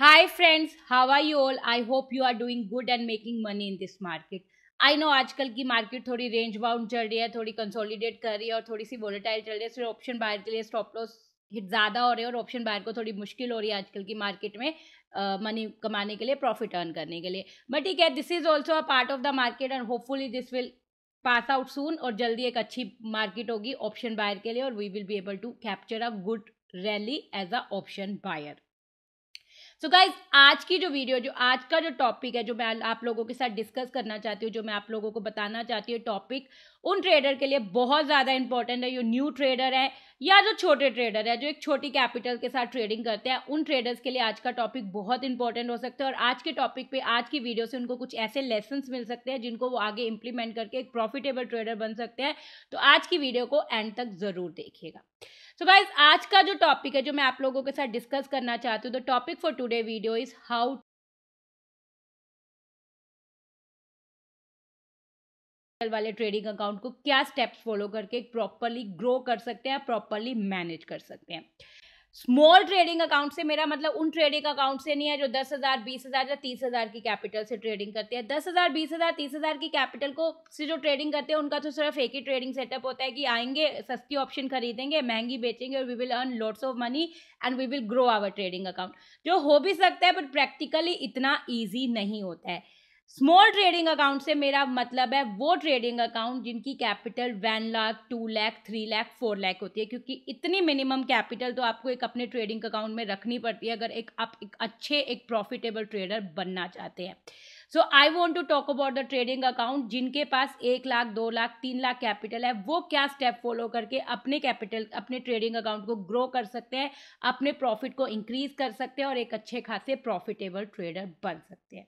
Hi friends, how are you all? I hope you are doing good and making money in this market. I know आजकल की market थोड़ी range bound चल रही है, थोड़ी consolidate कर रही है और थोड़ी सी वोलेटाइल चल रही है। सिर्फ ऑप्शन बायर के लिए स्टॉप लॉस हिट ज़्यादा हो रहे हैं और ऑप्शन बायर को थोड़ी मुश्किल हो रही है आजकल की मार्केट में मनी कमाने के लिए, प्रॉफिट अर्न करने के लिए। बट ठीक है, this is also a part of the market and hopefully this will pass out soon और जल्दी एक अच्छी मार्केट होगी ऑप्शन बायर के लिए और we will be able to capture a good rally as a option buyer. So guys, आज की जो वीडियो, जो आज का जो टॉपिक है, जो मैं आप लोगों के साथ डिस्कस करना चाहती हूँ, जो मैं आप लोगों को बताना चाहती हूँ, टॉपिक उन ट्रेडर के लिए बहुत ज़्यादा इंपॉर्टेंट है। जो न्यू ट्रेडर है या जो छोटे ट्रेडर है, जो एक छोटी कैपिटल के साथ ट्रेडिंग करते हैं, उन ट्रेडर्स के लिए आज का टॉपिक बहुत इंपॉर्टेंट हो सकता है। और आज के टॉपिक पे, आज की वीडियो से उनको कुछ ऐसे लेसन्स मिल सकते हैं जिनको वो आगे इंप्लीमेंट करके एक प्रॉफिटेबल ट्रेडर बन सकते हैं। तो आज की वीडियो को एंड तक ज़रूर देखिएगा। सो गाइज, आज का जो टॉपिक है, जो मैं आप लोगों के साथ डिस्कस करना चाहती हूँ, the topic for today video is how वाले ट्रेडिंग अकाउंट को क्या स्टेप्स फॉलो करके प्रॉपरली ग्रो कर सकते हैं, प्रॉपरली मैनेज कर सकते हैं। स्मॉल ट्रेडिंग अकाउंट से मेरा मतलब उन ट्रेडिंग अकाउंट से नहीं है जो 10,000, 20,000 या 30,000 की कैपिटल से ट्रेडिंग करते हैं। 10,000, 20,000, 30,000 की कैपिटल को से जो ट्रेडिंग करते हैं उनका तो सिर्फ एक ही ट्रेडिंग सेटअप होता है कि आएंगे, सस्ती ऑप्शन खरीदेंगे, महंगी बेचेंगे और we will earn lots of money and we will grow our trading account. जो हो भी सकता है बट प्रैक्टिकली इतना ईजी नहीं होता है। स्मॉल ट्रेडिंग अकाउंट से मेरा मतलब है वो ट्रेडिंग अकाउंट जिनकी कैपिटल 1 लाख, 2 लाख, 3 लाख, 4 लाख होती है, क्योंकि इतनी मिनिमम कैपिटल तो आपको एक अपने ट्रेडिंग अकाउंट में रखनी पड़ती है अगर आप एक अच्छे, एक प्रॉफिटेबल ट्रेडर बनना चाहते हैं। So I want to talk about the trading account जिनके पास 1 लाख, 2 लाख, 3 लाख कैपिटल है। वो क्या स्टेप फॉलो करके अपने कैपिटल, अपने ट्रेडिंग अकाउंट को ग्रो कर सकते हैं, अपने प्रॉफिट को इंक्रीज कर सकते हैं और एक अच्छे खासे प्रॉफिटेबल ट्रेडर बन सकते हैं।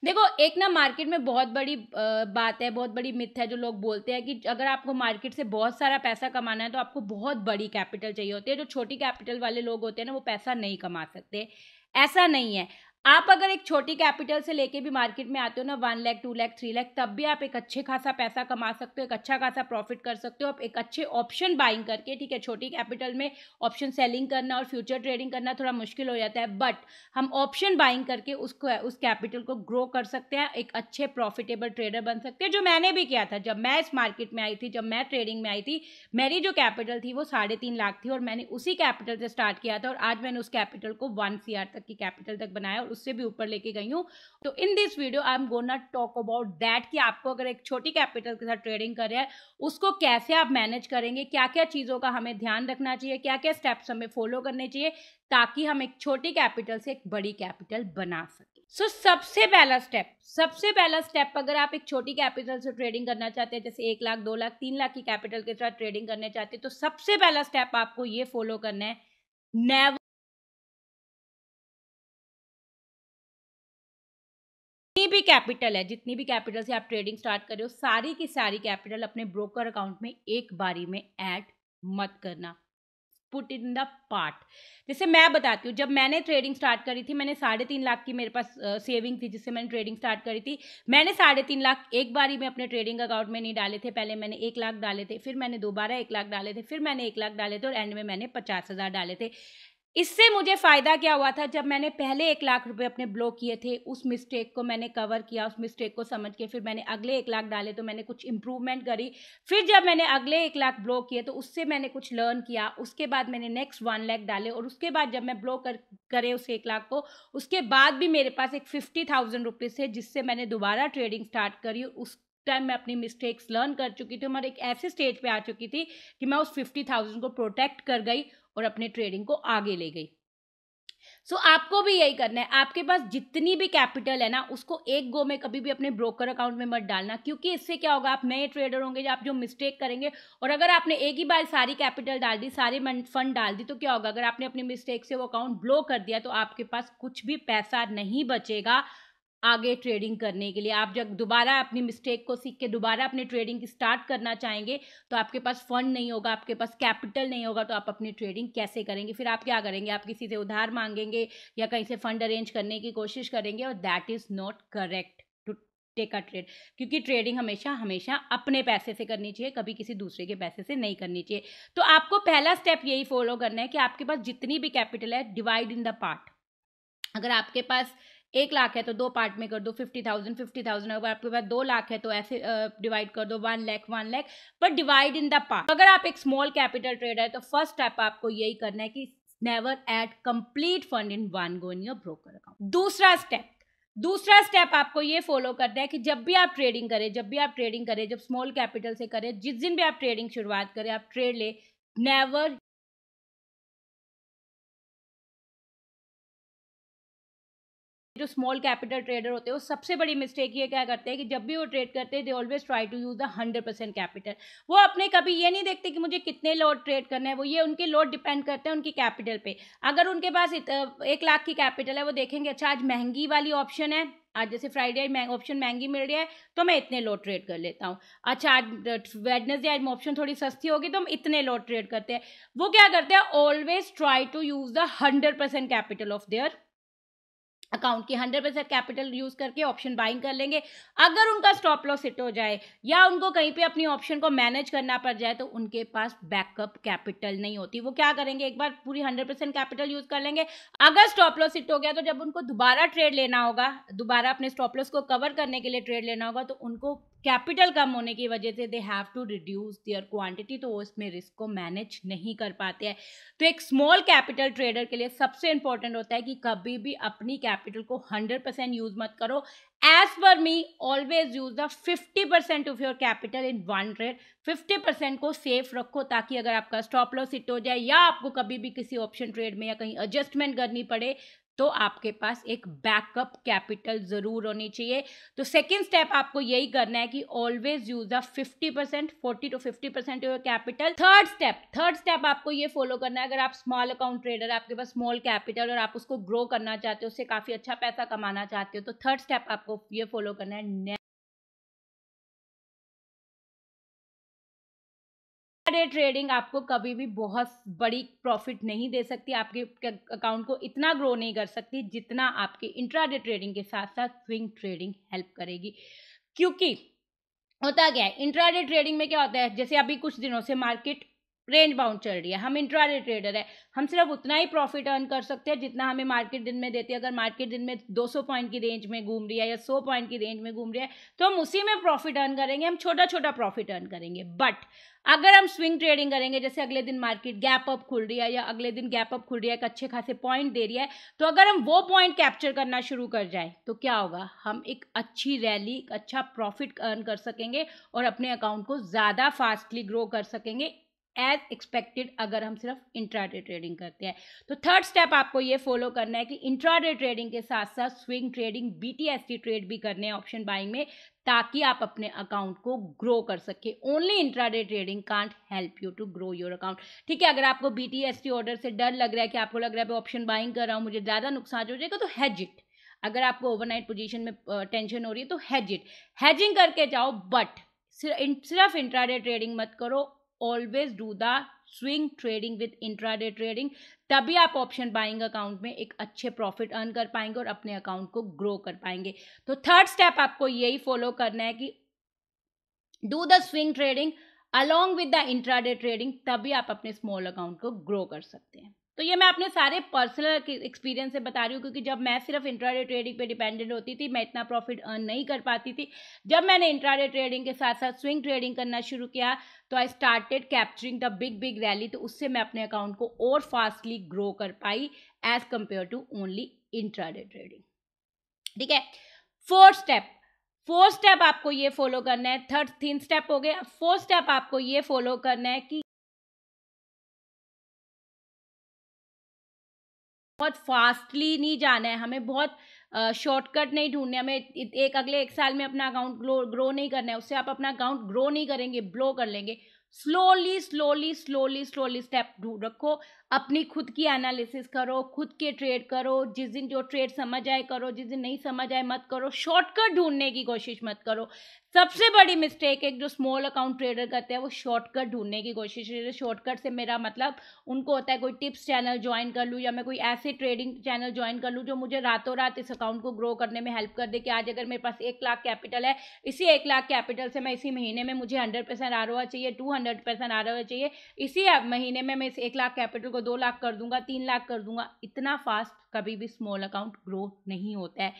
देखो, एक ना मार्केट में बहुत बड़ी बात है, बहुत बड़ी मिथ है जो लोग बोलते हैं कि अगर आपको मार्केट से बहुत सारा पैसा कमाना है तो आपको बहुत बड़ी कैपिटल चाहिए होती है। जो छोटी कैपिटल वाले लोग होते हैं ना, वो पैसा नहीं कमा सकते। ऐसा नहीं है। आप अगर एक छोटी कैपिटल से लेके भी मार्केट में आते हो ना, 1 लाख, 2 लाख, 3 लाख, तब भी आप एक अच्छे खासा पैसा कमा सकते हो, एक अच्छा खासा प्रॉफिट कर सकते हो। आप एक अच्छे ऑप्शन बाइंग करके, ठीक है, छोटी कैपिटल में ऑप्शन सेलिंग करना और फ्यूचर ट्रेडिंग करना थोड़ा मुश्किल हो जाता है, बट हम ऑप्शन बाइंग करके उसको, उस कैपिटल को ग्रो कर सकते हैं, एक अच्छे प्रॉफिटेबल ट्रेडर बन सकते हैं। जो मैंने भी किया था जब मैं इस मार्केट में आई थी, जब मैं ट्रेडिंग में आई थी। मेरी जो कैपिटल थी वो 3.5 लाख थी और मैंने उसी कैपिटल से स्टार्ट किया था और आज मैंने उस कैपिटल को 1 CR तक की कैपिटल तक बनाया और उससे भी ऊपर लेके गई हूँ। तो in this video I am gonna talk about that कि आपको अगर एक छोटी कैपिटल के साथ ट्रेडिंग कर रहे हैं, उसको कैसे आप मैनेज करेंगे, क्या क्या चीज़ों का हमें ध्यान रखना चाहिए, क्या क्या स्टेप्स हमें फॉलो करने चाहिए ताकि हम एक छोटी कैपिटल से एक बड़ी कैपिटल बना सकें। सो सबसे पहला स्टेप अगर आप एक छोटी कैपिटल से ट्रेडिंग करना चाहते हैं, जैसे 1 लाख, 2 लाख, 3 लाख की कैपिटल के साथ ट्रेडिंग करने चाहते हैं, तो सबसे पहला स्टेप आपको ये फॉलो करना है, नेवर, जितनी भी कैपिटल है, जितनी भी कैपिटल से आप ट्रेडिंग स्टार्ट कर रहे हो, सारी की सारी कैपिटल अपने ब्रोकर अकाउंट में एक बारी में ऐड मत करना। Put in the part. जैसे मैं बताती हूँ, जब मैंने ट्रेडिंग स्टार्ट करी थी, मैंने 3.5 लाख की मेरे पास सेविंग थी जिससे मैंने ट्रेडिंग स्टार्ट करी थी। मैंने 3.5 लाख एक बारी में अपने ट्रेडिंग अकाउंट में नहीं डाले थे। पहले मैंने 1 लाख डाले थे, फिर मैंने दोबारा 1 लाख डाले थे, फिर मैंने 1 लाख डाले थे और एंड में मैंने 50,000 डाले थे। इससे मुझे फ़ायदा क्या हुआ था, जब मैंने पहले 1 लाख रुपए अपने ब्लो किए थे, उस मिस्टेक को मैंने कवर किया, उस मिस्टेक को समझ के फिर मैंने अगले 1 लाख डाले तो मैंने कुछ इम्प्रूवमेंट करी। फिर जब मैंने अगले 1 लाख ब्लो किए तो उससे मैंने कुछ लर्न किया। उसके बाद मैंने नेक्स्ट 1 लाख डाले और उसके बाद जब मैं ब्लो करे उस 1 लाख को, उसके बाद भी मेरे पास एक 50,000 रुपीज़ थे जिससे मैंने दोबारा ट्रेडिंग स्टार्ट करी। उस टाइम मैं अपनी मिस्टेक्स लर्न कर चुकी थी और एक ऐसे स्टेज पे आ चुकी थी कि मैं उस 50,000 को प्रोटेक्ट कर गई और अपने ट्रेडिंग को आगे ले गई। सो आपको भी यही करना है। आपके पास जितनी भी कैपिटल है ना, उसको एक गो में कभी भी अपने ब्रोकर अकाउंट में मत डालना, क्योंकि इससे क्या होगा, आप नए ट्रेडर होंगे, आप जो मिस्टेक करेंगे और अगर आपने एक ही बार सारी कैपिटल डाल दी, सारे फंड डाल दी, तो क्या होगा, अगर आपने अपनी मिस्टेक से वो अकाउंट ब्लो कर दिया तो आपके पास कुछ भी पैसा नहीं बचेगा आगे ट्रेडिंग करने के लिए। आप जब दोबारा अपनी मिस्टेक को सीख के दोबारा अपनी ट्रेडिंग स्टार्ट करना चाहेंगे तो आपके पास फंड नहीं होगा, आपके पास कैपिटल नहीं होगा, तो आप अपनी ट्रेडिंग कैसे करेंगे? फिर आप क्या करेंगे, आप किसी से उधार मांगेंगे या कहीं से फंड अरेंज करने की कोशिश करेंगे और that is not correct to take a trade. क्योंकि ट्रेडिंग हमेशा हमेशा अपने पैसे से करनी चाहिए, कभी किसी दूसरे के पैसे से नहीं करनी चाहिए। तो आपको पहला स्टेप यही फॉलो करना है कि आपके पास जितनी भी कैपिटल है, डिवाइड इन द पार्ट। अगर आपके पास 1 लाख है तो 2 पार्ट में कर दो, 50,000 अगर आपके पास 2 लाख है तो ऐसे डिवाइड कर दो, 1 lakh, but divide in the part. अगर आप एक स्मॉल कैपिटल ट्रेडर है तो फर्स्ट स्टेप आपको यही करना है कि never add complete fund in one go in your broker account. दूसरा स्टेप आपको ये फॉलो करना है कि जब भी आप ट्रेडिंग करें, जब स्मॉल कैपिटल से करें, जिस दिन भी आप ट्रेडिंग शुरुआत करें, आप ट्रेड ले, नेवर जो स्मॉल कैपिटल ट्रेडर होते हैं वो सबसे बड़ी मिस्टेक ये क्या करते हैं कि जब भी वो ट्रेड करते हैं they always try to use the 100% capital. वो अपने कभी ये नहीं देखते कि मुझे कितने लॉट ट्रेड करना है, वो ये उनके लॉट डिपेंड करते हैं उनकी कैपिटल पे। अगर उनके पास 1 लाख की कैपिटल है, वो देखेंगे अच्छा आज महंगी वाली ऑप्शन है, आज जैसे फ्राइडे ऑप्शन महंगी मिल रही है तो मैं इतने लॉट ट्रेड कर लेता हूँ, अच्छा आज वेडनेसडे आज ऑप्शन थोड़ी सस्ती होगी तो हम इतने लॉट ट्रेड करते हैं। वो क्या करते हैं, always try to use the 100% capital of their account की 100% कैपिटल यूज करके ऑप्शन बाइंग कर लेंगे। अगर उनका स्टॉप लॉस हिट हो जाए या उनको कहीं पे अपनी ऑप्शन को मैनेज करना पड़ जाए तो उनके पास बैकअप कैपिटल नहीं होती। वो क्या करेंगे, एक बार पूरी 100% कैपिटल यूज कर लेंगे। अगर स्टॉप लॉस हिट हो गया तो जब उनको दोबारा ट्रेड लेना होगा, दोबारा अपने स्टॉप लॉस को कवर करने के लिए ट्रेड लेना होगा, तो उनको कैपिटल कम होने की वजह से they have to reduce their quantity, तो वो इसमें रिस्क को मैनेज नहीं कर पाते हैं। तो एक स्मॉल कैपिटल ट्रेडर के लिए सबसे इंपॉर्टेंट होता है कि कभी भी अपनी कैपिटल को 100% यूज मत करो। As per me always use the 50% of your capital in one trade. 50% को सेफ रखो ताकि अगर आपका स्टॉप लॉस हिट हो जाए या आपको कभी भी किसी ऑप्शन ट्रेड में या कहीं एडजस्टमेंट करनी पड़े तो आपके पास एक बैकअप कैपिटल जरूर होनी चाहिए। तो सेकंड स्टेप आपको यही करना है कि always use the 50%, 40 to 50% your capital. Third step आपको ये फॉलो करना है, अगर आप स्मॉल अकाउंट ट्रेडर, आपके पास स्मॉल कैपिटल और आप उसको ग्रो करना चाहते हो, उससे काफी अच्छा पैसा कमाना चाहते हो, तो थर्ड स्टेप आपको ये फॉलो करना है, डे ट्रेडिंग आपको कभी भी बहुत बड़ी प्रॉफिट नहीं दे सकती, आपके अकाउंट को इतना ग्रो नहीं कर सकती जितना आपके इंट्राडे ट्रेडिंग के साथ साथ स्विंग ट्रेडिंग हेल्प करेगी। क्योंकि होता क्या है, इंट्राडे ट्रेडिंग में क्या होता है, जैसे अभी कुछ दिनों से मार्केट रेंज बाउंड चल रही है, हम इंट्राडे ट्रेडर है, हम सिर्फ उतना ही प्रॉफिट अर्न कर सकते हैं जितना हमें मार्केट दिन में देती है। अगर मार्केट दिन में 200 पॉइंट की रेंज में घूम रही है या 100 पॉइंट की रेंज में घूम रही है तो हम उसी में प्रॉफिट अर्न करेंगे, हम छोटा छोटा प्रॉफिट अर्न करेंगे। बट अगर हम स्विंग ट्रेडिंग करेंगे, जैसे अगले दिन मार्केट गैप अप खुल रही है या अगले दिन गैप अप खुल रही है, एक अच्छे खासे पॉइंट दे रही है, तो अगर हम वो पॉइंट कैप्चर करना शुरू कर जाए तो क्या होगा, हम एक अच्छी रैली, अच्छा प्रॉफिट अर्न कर सकेंगे और अपने अकाउंट को ज़्यादा फास्टली ग्रो कर सकेंगे एज एक्सपेक्टेड अगर हम सिर्फ इंट्राडे ट्रेडिंग करते हैं। तो थर्ड स्टेप आपको ये फॉलो करना है कि इंट्राडे ट्रेडिंग के साथ साथ स्विंग ट्रेडिंग, BTST ट्रेड भी करने हैं ऑप्शन बाइंग में, ताकि आप अपने अकाउंट को ग्रो कर सके। Only intraday trading can't help you to grow your account. ठीक है, अगर आपको BTST ऑर्डर से डर लग रहा है कि आपको लग रहा है ऑप्शन बाइंग कर रहा हूँ मुझे ज़्यादा नुकसान हो जाएगा, तो हेज इट। अगर आपको ओवरनाइट पोजीशन में टेंशन हो रही है तो हेज इट, हेजिंग करके जाओ, बट सिर्फ इंट्राडे ट्रेडिंग मत करो। Always do the swing trading with intraday trading, तभी आप ऑप्शन बाइंग अकाउंट में एक अच्छे प्रॉफिट अर्न कर पाएंगे और अपने अकाउंट को ग्रो कर पाएंगे। तो थर्ड स्टेप आपको यही फॉलो करना है कि do the swing trading along with the intraday trading, तभी आप अपने स्मॉल अकाउंट को ग्रो कर सकते हैं। तो ये मैं अपने सारे पर्सनल एक्सपीरियंस से बता रही हूँ, क्योंकि जब मैं सिर्फ इंट्राडे ट्रेडिंग पे डिपेंडेंट होती थी मैं इतना प्रॉफिट अर्न नहीं कर पाती थी। जब मैंने इंट्राडे ट्रेडिंग के साथ साथ स्विंग ट्रेडिंग करना शुरू किया तो I started capturing the big rally, तो उससे मैं अपने अकाउंट को और फास्टली ग्रो कर पाई as compare to only intraday trading. ठीक है, फोर्थ स्टेप आपको ये फॉलो करना है। तीन स्टेप हो गया, फोर्थ स्टेप आपको ये फॉलो करना है कि बहुत फास्टली नहीं जाना है, हमें बहुत शॉर्टकट नहीं ढूंढने, हमें अगले एक साल में अपना अकाउंट ग्रो नहीं करना है, उससे आप अपना अकाउंट ग्रो नहीं करेंगे, ब्लो कर लेंगे। स्लोली स्टेप रखो, अपनी खुद की एनालिसिस करो, खुद के ट्रेड करो, जिस दिन जो ट्रेड समझ आए करो, जिस दिन नहीं समझ आए मत करो, शॉर्टकट ढूंढने की कोशिश मत करो। सबसे बड़ी मिस्टेक एक जो स्मॉल अकाउंट ट्रेडर करते हैं वो शॉर्टकट ढूंढने की कोशिश है। शॉर्टकट से मेरा मतलब उनको होता है कोई टिप्स चैनल ज्वाइन कर लूँ या मैं कोई ऐसे ट्रेडिंग चैनल ज्वाइन कर लूँ जो मुझे रातों रात इस अकाउंट को ग्रो करने में हेल्प कर दे, कि आज अगर मेरे पास 1 लाख कैपिटल है, इसी 1 लाख कैपिटल से मैं इसी महीने में मुझे 100% ROI चाहिए, 200% ROI चाहिए, इसी महीने में मैं इस 1 लाख कैपिटल को 2 लाख कर दूंगा, 3 लाख कर दूंगा, इतना फास्ट कभी भी स्मॉल अकाउंट ग्रो नहीं होता है।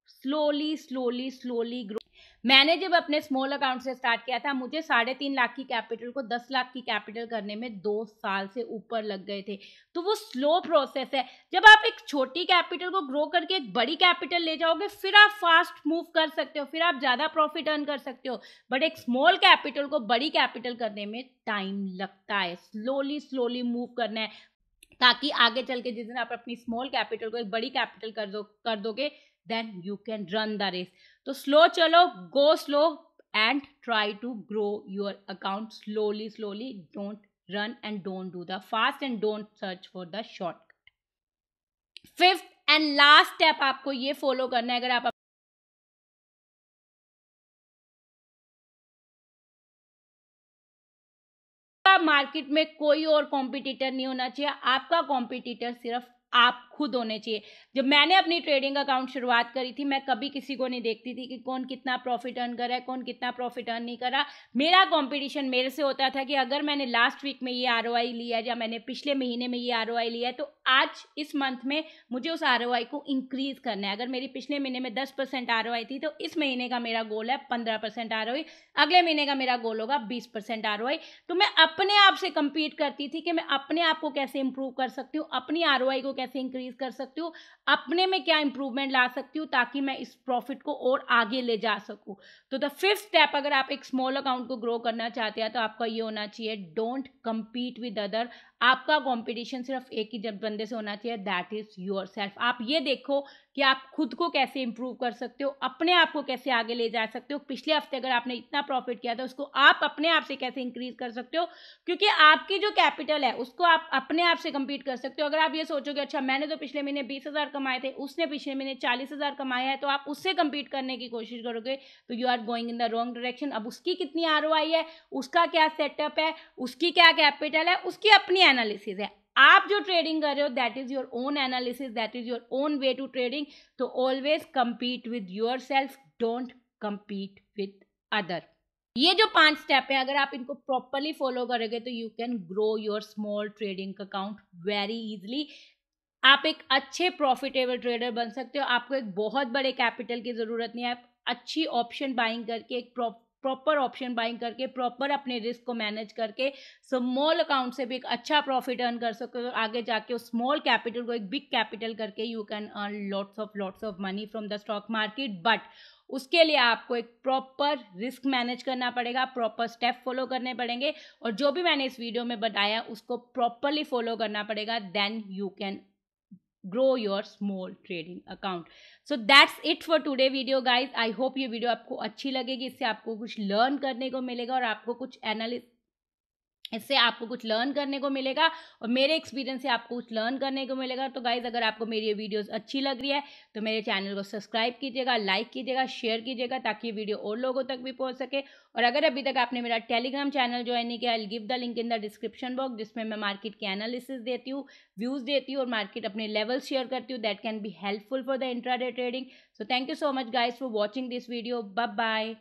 Slowly slowly slowly grow. मैंने जब अपने स्मॉल अकाउंट से स्टार्ट किया था, मुझे 3.5 लाख की कैपिटल को 10 लाख की कैपिटल करने में 2 साल से ऊपर लग गए थे। तो वो स्लो प्रोसेस है। जब आप एक छोटी कैपिटल को ग्रो करके एक बड़ी कैपिटल ले जाओगे, फिर आप फास्ट मूव कर सकते हो, फिर आप ज़्यादा प्रॉफिट अर्न कर सकते हो। बट एक स्मॉल कैपिटल को बड़ी कैपिटल करने में टाइम लगता है। स्लोली स्लोली मूव करना है, ताकि आगे चल के जिस दिन आप अपनी स्मॉल कैपिटल को एक बड़ी कैपिटल कर दोगे, then you can run the race. तो स्लो चलो, go slow and try to grow your account slowly. Don't run and don't do the fast and don't search for the shortcut. 5th and last step आपको ये follow करना है। अगर आप market में कोई और कॉम्पिटिटर नहीं होना चाहिए, आपका कॉम्पिटिटर सिर्फ आप खुद होने चाहिए। जब मैंने अपनी ट्रेडिंग अकाउंट शुरुआत करी थी, मैं कभी किसी को नहीं देखती थी कि कौन कितना प्रॉफिट अर्न कर रहा है, कौन कितना प्रॉफिट अर्न नहीं कर रहा। मेरा कंपटीशन मेरे से होता था कि अगर मैंने लास्ट वीक में ये ROI लिया है या मैंने पिछले महीने में ये ROI लिया है, तो आज इस मंथ में मुझे उस ROI को इंक्रीज करना है। अगर मेरी पिछले महीने में 10% ROI थी, तो इस महीने का मेरा गोल है 15% ROI, अगले महीने का मेरा गोल होगा 20% ROI। तो मैं अपने आप से कम्पीट करती थी कि मैं अपने आप को कैसे इंप्रूव कर सकती हूँ, अपनी ROI को कैसे इंक्रीज कर सकती हूँ, अपने में क्या इंप्रूवमेंट ला सकती हूँ, ताकि मैं इस प्रॉफिट को और आगे ले जा सकूँ। तो द 5th स्टेप, अगर आप एक स्मॉल अकाउंट को ग्रो करना चाहते हैं, तो आपका ये होना चाहिए, डोंट कम्पीट विद अदर। आपका कंपटीशन सिर्फ एक ही बंदे से होना चाहिए, दैट इज योर सेल्फ। आप ये देखो कि आप खुद को कैसे इंप्रूव कर सकते हो, अपने आप को कैसे आगे ले जा सकते हो। पिछले हफ्ते अगर आपने इतना प्रॉफिट किया था, उसको आप अपने आप से कैसे इंक्रीज कर सकते हो, क्योंकि आपकी जो कैपिटल है उसको आप अपने आप से कम्पीट कर सकते हो। अगर आप ये सोचोगे अच्छा मैंने तो पिछले महीने 20,000 कमाए थे, उसने पिछले महीने 40,000 कमाया है, तो आप उससे कम्पीट करने की कोशिश करोगे, तो you are going in the wrong direction. अब उसकी कितनी ROI है, उसका क्या सेटअप है, उसकी क्या कैपिटल है, उसकी अपनी एनालिसिस है। आप जो ट्रेडिंग कर रहे हो, that is your own analysis, that is your own way to trading. तो always compete with yourself, don't compete with other. ये जो 5 स्टेप है, अगर आप इनको प्रॉपरली फॉलो करोगे, तो you can grow your small trading account very easily. आप एक अच्छे प्रॉफिटेबल ट्रेडर बन सकते हो। आपको एक बहुत बड़े कैपिटल की ज़रूरत नहीं है। आप अच्छी ऑप्शन बाइंग करके, एक प्रॉपर ऑप्शन बाइंग करके, प्रॉपर अपने रिस्क को मैनेज करके स्मॉल अकाउंट से भी एक अच्छा प्रॉफिट अर्न कर सकते हो। आगे जाके उस स्मॉल कैपिटल को एक बिग कैपिटल करके you can earn lots of money from the stock market. But उसके लिए आपको एक प्रॉपर रिस्क मैनेज करना पड़ेगा, प्रॉपर स्टेप फॉलो करने पड़ेंगे, और जो भी मैंने इस वीडियो में बताया उसको प्रॉपरली फॉलो करना पड़ेगा। Then you can grow your small trading account. So that's it for today video guys. I hope ये वीडियो आपको अच्छी लगेगी, इससे आपको कुछ लर्न करने को मिलेगा और आपको कुछ इससे आपको कुछ लर्न करने को मिलेगा और मेरे एक्सपीरियंस से आपको कुछ लर्न करने को मिलेगा। तो गाइज अगर आपको मेरी ये वीडियोस अच्छी लग रही है तो मेरे चैनल को सब्सक्राइब कीजिएगा, लाइक कीजिएगा, शेयर कीजिएगा, ताकि ये वीडियो और लोगों तक भी पहुंच सके। और अगर अभी तक आपने मेरा टेलीग्राम चैनल ज्वाइन नहीं किया, I will give the link in the description box, जिसमें मैं मार्केट के एनालिसिस देती हूँ, व्यूज़ देती हूँ और मार्केट अपने लेवल्स शेयर करती हूँ। That can be helpful for the intraday trading. So thank you so much guys for watching this video. Bye bye.